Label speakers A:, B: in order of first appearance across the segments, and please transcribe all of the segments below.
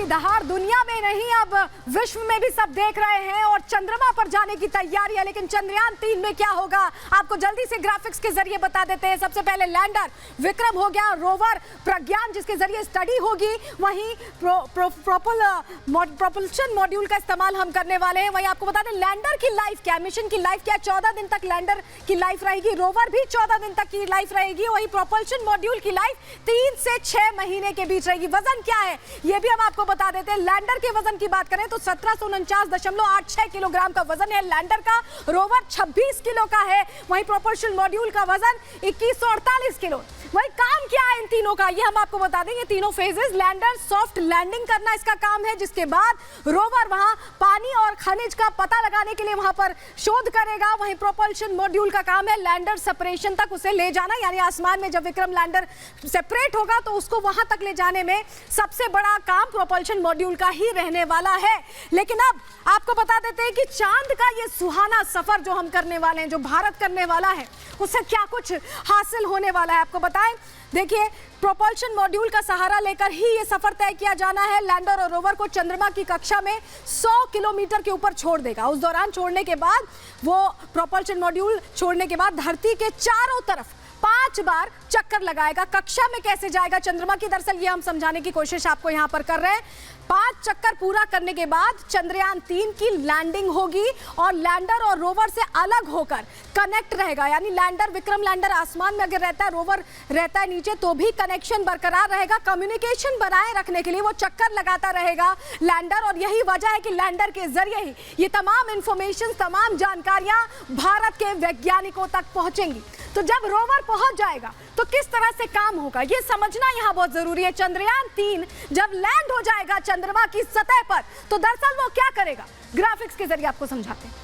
A: की दहाड़ दुनिया में नहीं अब विश्व में भी सब देख रहे हैं और चंद्रमा पर जाने की तैयारी है। लेकिन चंद्रयान 3 में क्या होगा आपको जल्दी से ग्राफिक्स के जरिए बता देते हैं। सबसे पहले लैंडर विक्रम हो गया, रोवर प्रज्ञान जिसके जरिए स्टडी होगी, वहीं प्रोपल्शन मॉड्यूल का इस्तेमाल हम करने वाले हैं। वहीं आपको बता दें लैंडर की लाइफ क्या है, मिशन की लाइफ क्या है, 14 दिन तक लैंडर की लाइफ रहेगी, रोवर भी 14 दिन तक की लाइफ रहेगी। वहीं प्रोपल्शन मॉड्यूल की लाइफ 3 से 6 महीने के बीच रहेगी। वजन क्या है ये भी हम आपको बता देते हैं। लैंडर के वजन की बात करें तो 1749.86 किलोग्राम का वजन है लैंडर का, रोवर 26 किलो का है, वहीं प्रोपल्शन मॉड्यूल का वजन 2148 किलो। वही काम क्या है इन तीनों का ये हम आपको बता देंगे। तीनों फेजेस, लैंडर सॉफ्ट लैंडिंग करना इसका काम है, जिसके बाद रोवर वहां पानी और खनिज का पता लगाने के लिए वहां पर शोध करेगा। वहीं प्रोपल्शन मॉड्यूल का काम है लैंडर सेपरेशन तक उसे ले जाना, यानी आसमान में जब विक्रम लैंडर सेपरेट होगा तो उसको वहां तक ले जाने में सबसे बड़ा काम प्रोपल्शन मॉड्यूल का ही रहने वाला है। लेकिन अब आपको बता देते हैं कि चांद का ये सुहाना सफर जो हम करने वाले हैं, जो भारत करने वाला है, उससे क्या कुछ हासिल होने वाला है आपको बताएं। देखिए, प्रोपल्शन मॉड्यूल का सहारा लेकर ही ये सफर तय किया जाना है। लैंडर और रोवर को चंद्रमा की कक्षा में 100 किलोमीटर के ऊपर छोड़ देगा। उस दौरान छोड़ने के बाद वो प्रोपल्शन मॉड्यूल छोड़ने के बाद धरती के चारों तरफ 5 बार चक्कर लगाएगा। कक्षा में कैसे जाएगा चंद्रमा की, दरअसल ये हम समझाने की कोशिश आपको यहां पर कर रहे हैं। 5 चक्कर पूरा करने के बाद चंद्रयान 3 की लैंडिंग होगी और लैंडर और रोवर से अलग होकर कनेक्ट रहेगा, यानी लैंडर विक्रम लैंडर आसमान में अगर रहता है, रोवर रहता है नीचे, तो भी कनेक्शन बरकरार रहेगा। कम्युनिकेशन बनाए रखने के लिए वो चक्कर लगाता रहेगा लैंडर, और यही वजह है कि लैंडर के जरिए ही ये तमाम इंफॉर्मेशन, तमाम जानकारियां भारत के वैज्ञानिकों तक पहुंचेंगी। तो जब रोवर पहुंच जाएगा तो किस तरह से काम होगा ये समझना यहां बहुत जरूरी है। चंद्रयान 3 जब लैंड हो जाएगा चंद्रमा की सतह पर तो दरअसल वो क्या करेगा, ग्राफिक्स के जरिए आपको समझाते हैं।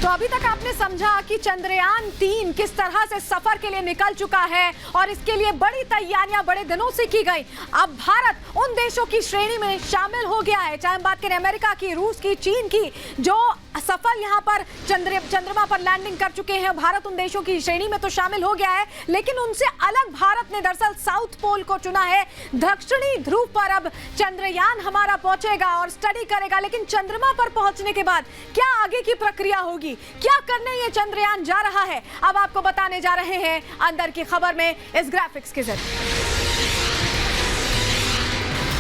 A: तो अभी तक आपने समझा कि चंद्रयान 3 किस तरह से सफर के लिए निकल चुका है और इसके लिए बड़ी तैयारियां बड़े दिनों से की गई। अब भारत उन देशों की श्रेणी में शामिल हो गया है, चाहे हम बात करें अमेरिका की, रूस की, चीन की, जो सफल यहां पर चंद्रमा पर लैंडिंग कर चुके हैं। भारत उन देशों की श्रेणी में तो शामिल हो गया है, लेकिन उनसे अलग भारत ने दरअसल साउथ पोल को चुना है। दक्षिणी ध्रुव पर अब चंद्रयान हमारा पहुंचेगा और स्टडी करेगा। लेकिन चंद्रमा पर पहुंचने के बाद क्या आगे की प्रक्रिया होगी, क्या करने ये चंद्रयान जा रहा है, अब आपको बताने जा रहे हैं अंदर की खबर में इस ग्राफिक्स के जरिए।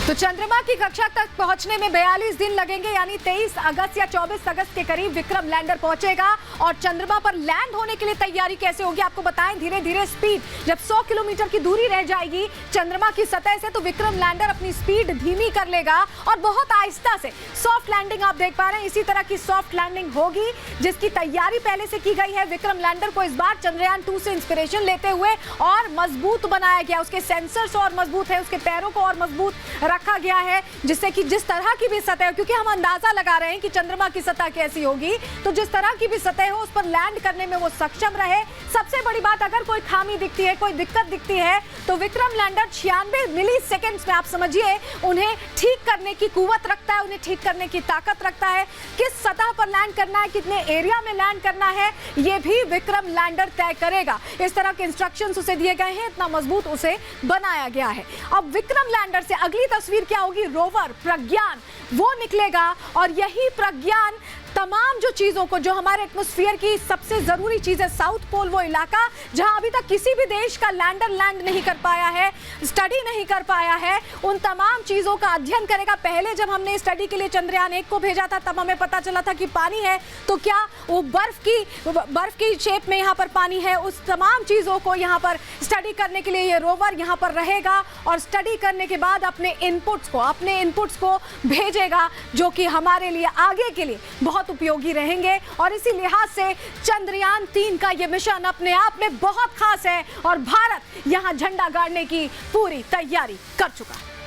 A: तो चंद्रमा की कक्षा तक पहुंचने में 42 दिन लगेंगे, यानी 23 अगस्त या 24 अगस्त के करीब विक्रम लैंडर पहुंचेगा। और चंद्रमा पर लैंड होने के लिए तैयारी कैसे होगी आपको बताएं। धीरे धीरे स्पीड, जब 100 किलोमीटर की दूरी रह जाएगी चंद्रमा की सतह से, तो विक्रम लैंडर अपनी स्पीड धीमी कर लेगा और बहुत आहिस्ता से सॉफ्ट लैंडिंग आप देख पा रहे हैं, इसी तरह की सॉफ्ट लैंडिंग होगी जिसकी तैयारी पहले से की गई है। विक्रम लैंडर को इस बार चंद्रयान 2 से इंस्पिरेशन लेते हुए और मजबूत बनाया गया, उसके सेंसर्स और मजबूत है, उसके पैरों को और मजबूत रखा गया है, जिससे कि जिस तरह की भी सतह, क्योंकि हम अंदाजा लगा रहे हैं कि चंद्रमा की सतह कैसी होगी, तो जिस तरह की भी सतह हो उस पर लैंड करने में वो सक्षम रहे। सबसे बड़ी बात, अगर कोई खामी दिखती है, कोई दिक्कत दिखती है, तो विक्रम लैंडर 96 मिली सेकेंड्स में, आप समझिए, उन्हें ठीक करने की कुव्वत रखता है, उन्हें ठीक करने की ताकत रखता है। किस सतह पर लैंड करना है, कितने एरिया में लैंड करना है, ये भी विक्रम लैंडर तय करेगा। इस तरह के इंस्ट्रक्शंस उसे दिए गए हैं, इतना मजबूत उसे बनाया गया है। अब विक्रम लैंडर से अगली तस्वीर क्या होगी, रोवर प्रज्ञान वो निकलेगा और यही प्रज्ञान तमाम जो चीजों को, जो हमारे एटमॉस्फेयर की सबसे जरूरी चीज है, साउथ पोल, वो इलाका जहां अभी तक किसी भी देश का लैंडर लैंड नहीं कर पाया है, स्टडी नहीं कर पाया है, उन तमाम चीजों का अध्ययन करेगा। पहले जब हमने स्टडी के लिए चंद्रयान 1 को भेजा था तब हमें पता चला था कि पानी है, तो क्या वो बर्फ की शेप में यहाँ पर पानी है, उस तमाम चीजों को यहाँ पर स्टडी करने के लिए ये रोवर यहाँ पर रहेगा और स्टडी करने के बाद अपने इनपुट्स को भेजेगा, जो कि हमारे लिए आगे के लिए बहुत उपयोगी रहेंगे। और इसी लिहाज से चंद्रयान 3 का ये मिशन अपने आप में बहुत खास है और भारत यहां झंडा गाड़ने की पूरी तैयारी कर चुका है।